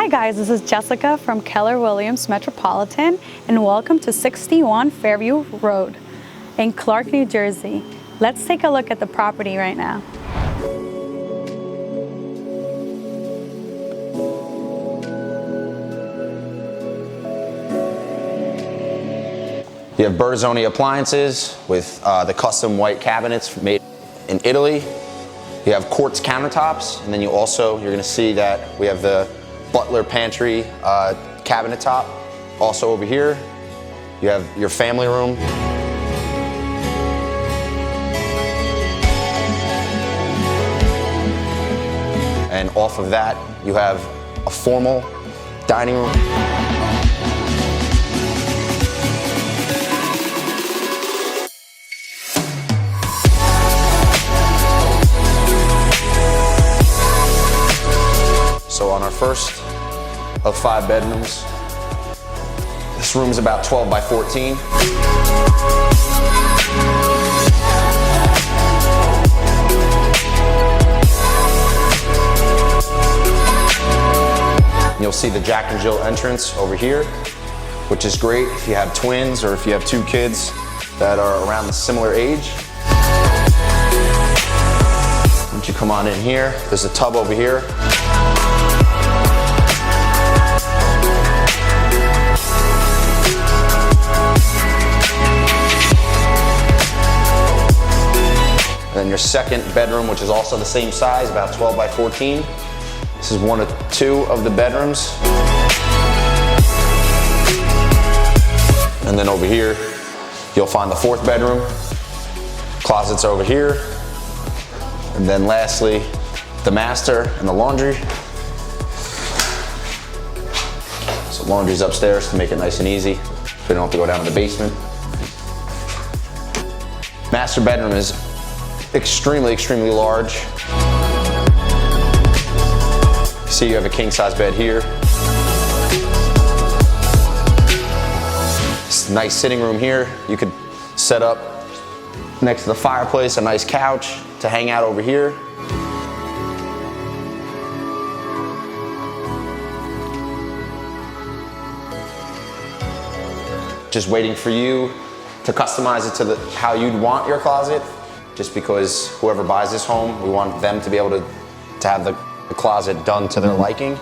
Hi guys, this is Jessica from Keller Williams Metropolitan and welcome to 61 Fairview Road in Clark, New Jersey. Let's take a look at the property right now. You have Bertazzoni appliances with the custom white cabinets made in Italy. You have quartz countertops, and then you're gonna see that we have the butler pantry cabinet top. Also over here, you have your family room. And off of that, you have a formal dining room. So on our first of 5 bedrooms, this room is about 12 by 14. You'll see the Jack and Jill entrance over here, which is great if you have twins or if you have 2 kids that are around the similar age. Once you come on in here, there's a tub over here. Then your second bedroom, which is also the same size, about 12 by 14. This is one of 2 of the bedrooms. And then over here, you'll find the 4th bedroom. Closets over here. And then lastly, the master and the laundry. So laundry's upstairs to make it nice and easy, so you don't have to go down to the basement. Master bedroom is extremely, extremely large. You see you have a king size bed here. This nice sitting room here. You could set up next to the fireplace, a nice couch to hang out over here. Just waiting for you to customize it to how you'd want your closet. Just because whoever buys this home, we want them to be able to have the closet done to their liking.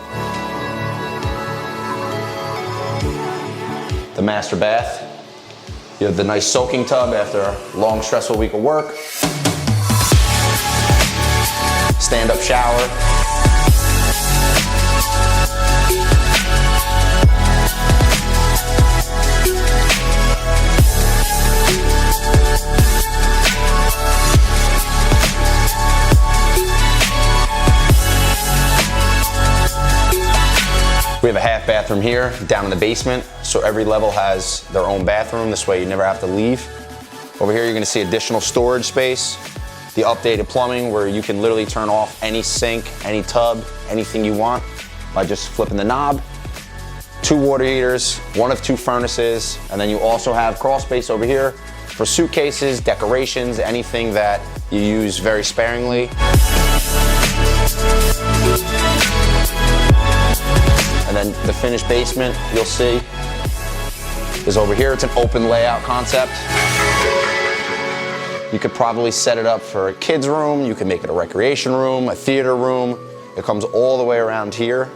The master bath. You have the nice soaking tub after a long, stressful week of work. Stand-up shower. We have a half bathroom here down in the basement, so every level has their own bathroom. This way you never have to leave. Over here you're gonna see additional storage space, the updated plumbing where you can literally turn off any sink, any tub, anything you want by just flipping the knob. 2 water heaters, 1 of 2 furnaces, and then you also have crawl space over here for suitcases, decorations, anything that you use very sparingly. And then the finished basement, you'll see, is over here. It's an open layout concept. You could probably set it up for a kid's room. You can make it a recreation room, a theater room. It comes all the way around here.